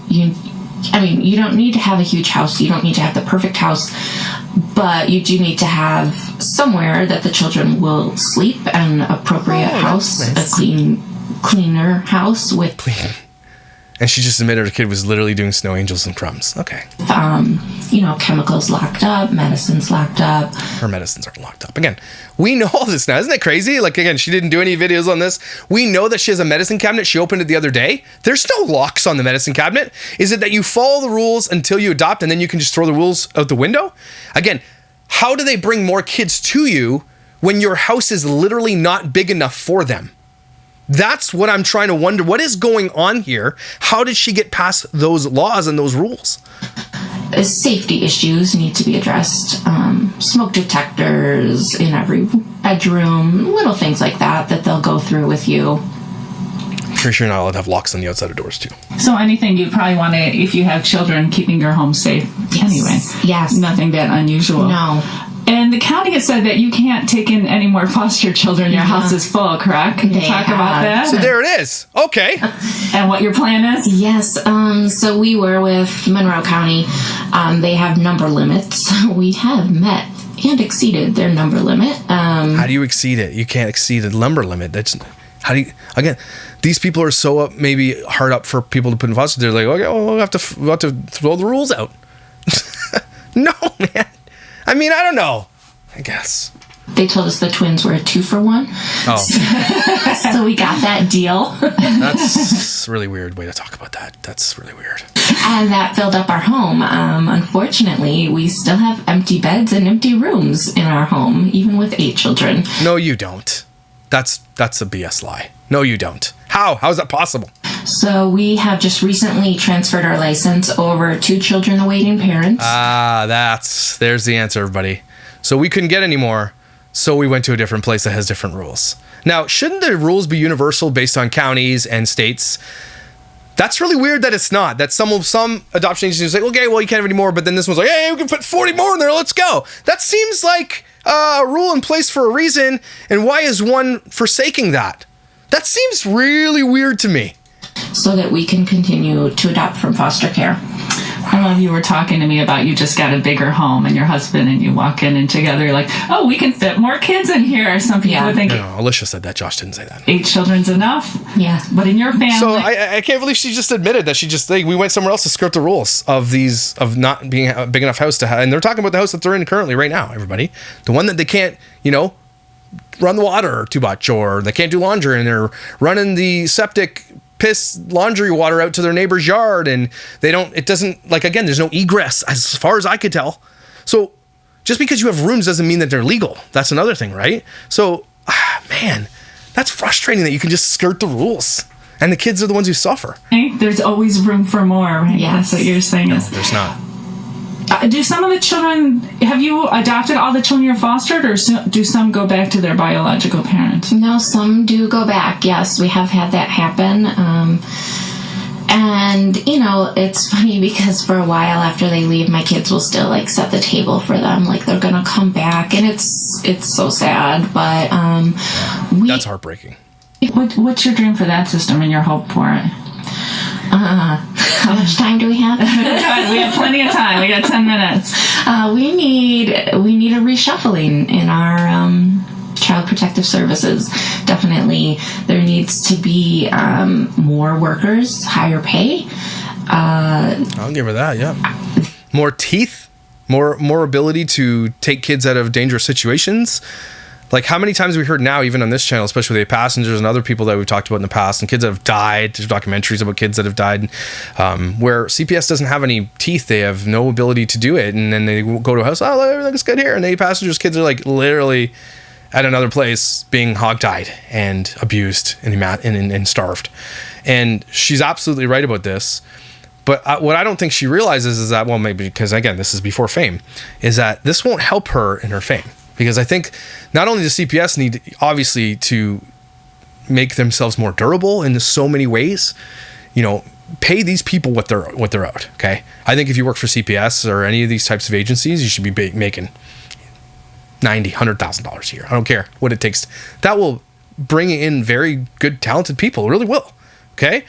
You don't need to have a huge house. You don't need to have the perfect house, but you do need to have somewhere that the children will sleep, an appropriate house, nice. A cleaner house with... Clean. And she just admitted her kid was literally doing snow angels and crumbs. Okay. Chemicals locked up, medicines locked up. Her medicines aren't locked up. Again, we know all this now. Isn't that crazy? Like, again, she didn't do any videos on this. We know that she has a medicine cabinet. She opened it the other day. There's no locks on the medicine cabinet. Is it that you follow the rules until you adopt and then you can just throw the rules out the window? Again, how do they bring more kids to you when your house is literally not big enough for them? That's what I'm trying to wonder. What is going on here? How did she get past those laws and those rules? Safety issues need to be addressed. Smoke detectors in every bedroom, little things like that they'll go through with you. I'm pretty sure you're not allowed to have locks on the outside of doors too. So anything you probably want to, if you have children, keeping your home safe anyway. Yes. Nothing that unusual. No. And the county has said that you can't take in any more foster children. Your house is full, correct? Can you talk about that? So there it is. Okay. And what your plan is? Yes. So we were with Monroe County. They have number limits. We have met and exceeded their number limit. How do you exceed it? You can't exceed the number limit. How do you, again, these people are so maybe hard up for people to put in foster. They're like, okay, well, we'll have to throw the rules out. No, man. I mean, I don't know. I guess. They told us the twins were a 2-for-1. Oh. So we got that deal. That's a really weird way to talk about that. That's really weird. And that filled up our home. Unfortunately, we still have empty beds and empty rooms in our home, even with 8 children. No, you don't. That's a BS lie. No, you don't. How? How is that possible? So we have just recently transferred our license over to children awaiting parents. There's the answer, everybody. So we couldn't get any more, so we went to a different place that has different rules. Now, shouldn't the rules be universal based on counties and states? That's really weird that it's not. That some adoption agencies say, okay, well, you can't have any more, but then this one's like, hey, we can put 40 more in there, let's go. That seems like a rule in place for a reason, and why is one forsaking that? That seems really weird to me. So that we can continue to adopt from foster care. I love you were talking to me about you just got a bigger home and your husband and you walk in and together you're like, oh, we can fit more kids in here. Some people would think No, Alicia said that. Josh didn't say that. 8 children's enough. Yeah. But in your family. So I can't believe she just admitted that we went somewhere else to skirt the rules of not being a big enough house to have. And they're talking about the house that they're in currently right now, everybody. The one that they can't, run the water too much, or they can't do laundry and they're running the septic piss laundry water out to their neighbor's yard, and there's no egress as far as I could tell. So just because you have rooms doesn't mean that they're legal. That's another thing, right? So man, that's frustrating that you can just skirt the rules and the kids are the ones who suffer. There's always room for more, right? Yes. That's what you're saying. No, there's not. Do some of the children, have you adopted all the children you're fostered, or do some go back to their biological parents? No, some do go back. Yes, we have had that happen. And, it's funny because for a while after they leave, my kids will still, set the table for them. They're going to come back. And it's so sad. But That's heartbreaking. What's your dream for that system and your hope for it? How much time do we have? We have plenty of time. We got 10 minutes. We need a reshuffling in our child protective services. Definitely, there needs to be more workers, higher pay. I'll give her that. Yeah, more teeth, more ability to take kids out of dangerous situations. How many times have we heard now, even on this channel, especially with the passengers and other people that we've talked about in the past, and kids that have died, there's documentaries about kids that have died, where CPS doesn't have any teeth, they have no ability to do it, and then they go to a house, oh, everything's good here, and the passengers' kids are literally at another place being hogtied and abused and starved. And she's absolutely right about this. But what I don't think she realizes is that, well, maybe because, again, this is before fame, is that this won't help her in her fame. Because I think not only does CPS need, obviously, to make themselves more durable in so many ways, pay these people what they're out, okay? I think if you work for CPS or any of these types of agencies, you should be making $90,000, $100,000 a year. I don't care what it takes. That will bring in very good, talented people. It really will, okay?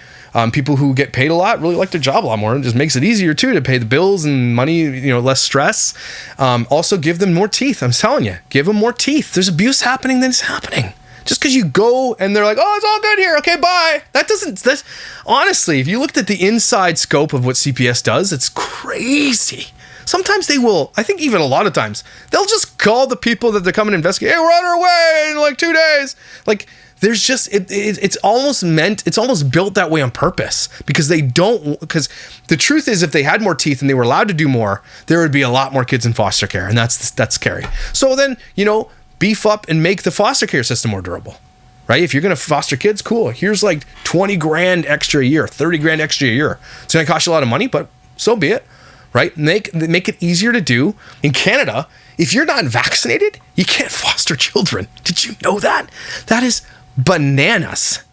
People who get paid a lot really like their job a lot more. It just makes it easier too to pay the bills and money, less stress. Also give them more teeth. I'm telling you, give them more teeth. There's abuse happening, then it's happening. Just because you go and they're like, oh, it's all good here. Okay, bye. That's honestly, if you looked at the inside scope of what CPS does, it's crazy. Sometimes they will, I think even a lot of times, they'll just call the people that they're coming to investigate. Hey, we're on our way in 2 days. There's just, it's almost built that way on purpose because because the truth is if they had more teeth and they were allowed to do more, there would be a lot more kids in foster care, and that's scary. So then, beef up and make the foster care system more durable, right? If you're going to foster kids, cool. Here's $20,000 extra a year, $30,000 extra a year. It's going to cost you a lot of money, but so be it, right? Make it easier to do. In Canada, if you're not vaccinated, you can't foster children. Did you know that? That is bananas.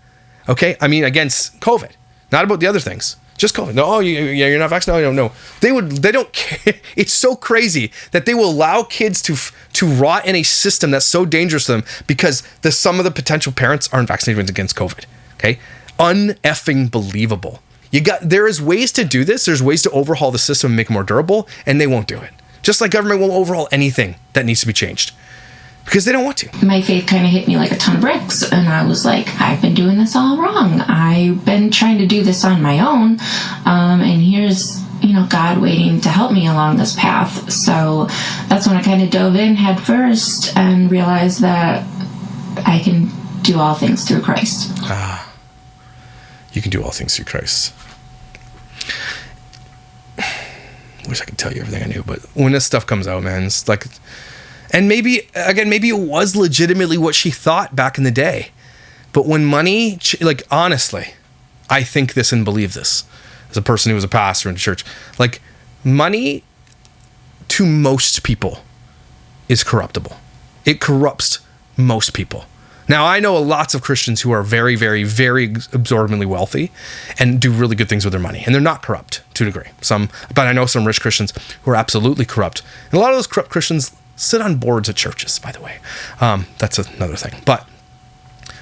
Okay, I mean against COVID, not about the other things. Just COVID. No, you're not vaccinated. No. They don't care. It's so crazy that they will allow kids to rot in a system that's so dangerous to them because some of the potential parents aren't vaccinated against COVID. Okay, uneffing believable. There is ways to do this. There's ways to overhaul the system and make it more durable, and they won't do it. Just like government won't overhaul anything that needs to be changed. Because they don't want to. My faith kind of hit me like a ton of bricks, and I was like, I've been doing this all wrong. I've been trying to do this on my own, and here's God waiting to help me along this path. So that's when I kind of dove in head first and realized that I can do all things through Christ. You can do all things through Christ. Wish I could tell you everything I knew, but when this stuff comes out, man, it's like. And maybe it was legitimately what she thought back in the day. But when money, honestly, I think this and believe this as a person who was a pastor in the church. Money to most people is corruptible. It corrupts most people. Now, I know lots of Christians who are very, very, very absorbently wealthy and do really good things with their money. And they're not corrupt to a degree. But I know some rich Christians who are absolutely corrupt. And a lot of those corrupt Christians sit on boards at churches, by the way. That's another thing. But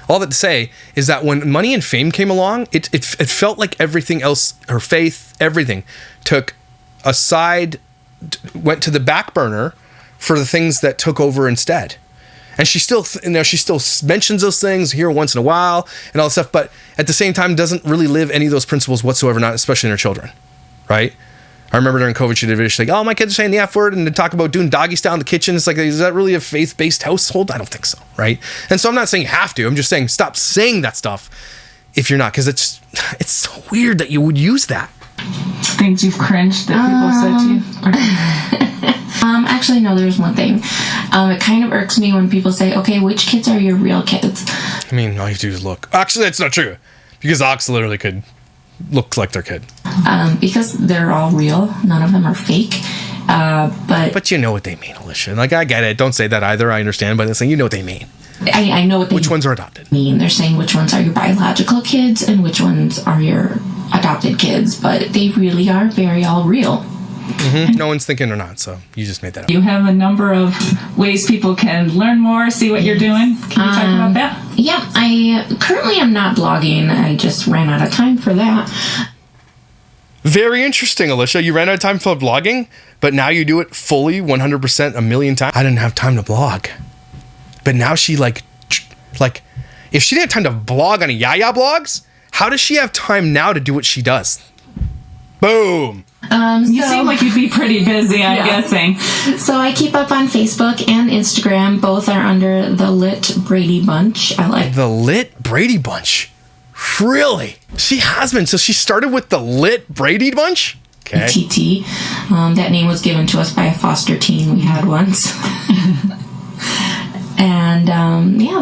all that to say is that when money and fame came along, it felt like everything else, her faith, everything took went to the back burner for the things that took over instead. And she still, she still mentions those things here once in a while and all that stuff, but at the same time doesn't really live any of those principles whatsoever, not especially in her children, right? I remember during COVID, she did a video, she's like, oh, my kids are saying the F word, and to talk about doing doggy style in the kitchen. It's like, is that really a faith-based household? I don't think so, right? And so I'm not saying you have to. I'm just saying stop saying that stuff if you're not, because it's so weird that you would use that. Things you've cringed that people said to you? Actually, no, there's one thing. It kind of irks me when people say, okay, which kids are your real kids? I mean, all you have to do is look. Actually, that's not true, because Ox literally could look like their kid. Because they're all real. None of them are fake. But you know what they mean, Alicia. Like, I get it. Don't say that either. I understand, but it's like, you know what they mean. I know what they Which ones are adopted? mean. They're saying which ones are your biological kids and which ones are your adopted kids, but they really are very all real. Mm-hmm. No one's thinking or not, so you just made that up. You have a number of ways people can learn more, see what you're doing. Can you talk about that? Yeah, I currently am not blogging. I just ran out of time for that. Very interesting, Alicia. You ran out of time for blogging, but now you do it fully 100% a million times. I didn't have time to blog. But now she like if she didn't have time to blog on a Yaya blogs, how does she have time now to do what she does? Boom. You seem like you'd be pretty busy, I'm guessing. So I keep up on Facebook and Instagram. Both are under the Lit Brady Bunch. I like the Lit Brady Bunch. Really? She has been. So she started with the Lit Brady Bunch? Okay. TT. That name was given to us by a foster teen we had once. And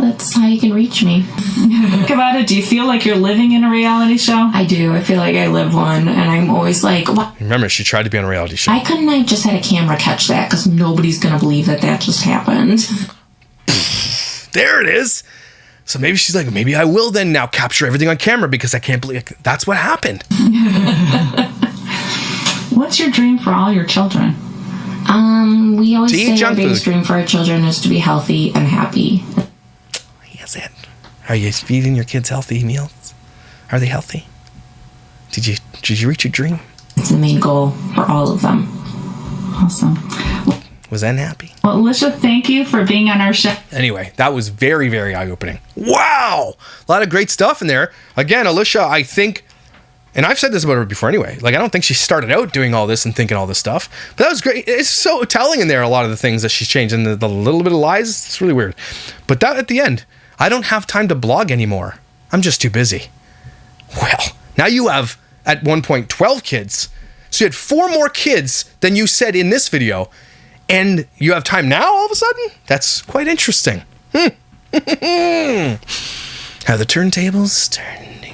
that's how you can reach me. Think about it. Do you feel like you're living in a reality show? I do. I feel like I live one, and I'm always like, what? Remember, she tried to be on a reality show. Why couldn't I just had a camera catch that? Because nobody's going to believe that just happened. There it is. So maybe she's like, maybe I will then now capture everything on camera because I can't believe that's what happened. What's your dream for all your children? We always To eat say our junk biggest food. dream for our children is to be healthy and happy. Yes, it. Are you feeding your kids healthy meals? Are they healthy? Did you reach your dream? It's the main goal for all of them. Awesome. Was Ann happy? Well, Alicia, thank you for being on our show. Anyway, that was very, very eye-opening. Wow! A lot of great stuff in there. Again, Alicia, I think, and I've said this about her before anyway, like I don't think she started out doing all this and thinking all this stuff, but that was great. It's so telling in there, a lot of the things that she's changed, and the little bit of lies, it's really weird. But that at the end, I don't have time to blog anymore. I'm just too busy. Well, now you have, at one point, 12 kids. So you had 4 more kids than you said in this video, and you have time now all of a sudden? That's quite interesting. How the turntables turning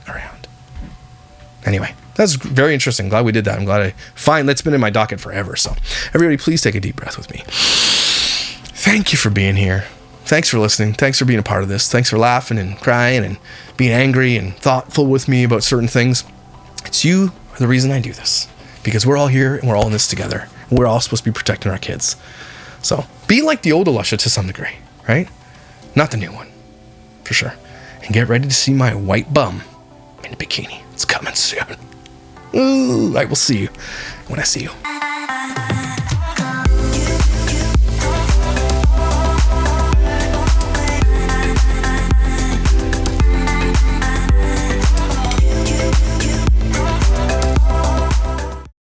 around. Anyway, that's very interesting. Glad we did that. I'm glad that's been in my docket forever. So everybody, please take a deep breath with me. Thank you for being here. Thanks for listening. Thanks for being a part of this. Thanks for laughing and crying and being angry and thoughtful with me about certain things. It's you are the reason I do this, because we're all here and we're all in this together. We're all supposed to be protecting our kids. So be like the old Alicia to some degree, right? Not the new one, for sure. And get ready to see my white bum in a bikini. It's coming soon. Ooh, I will see you when I see you.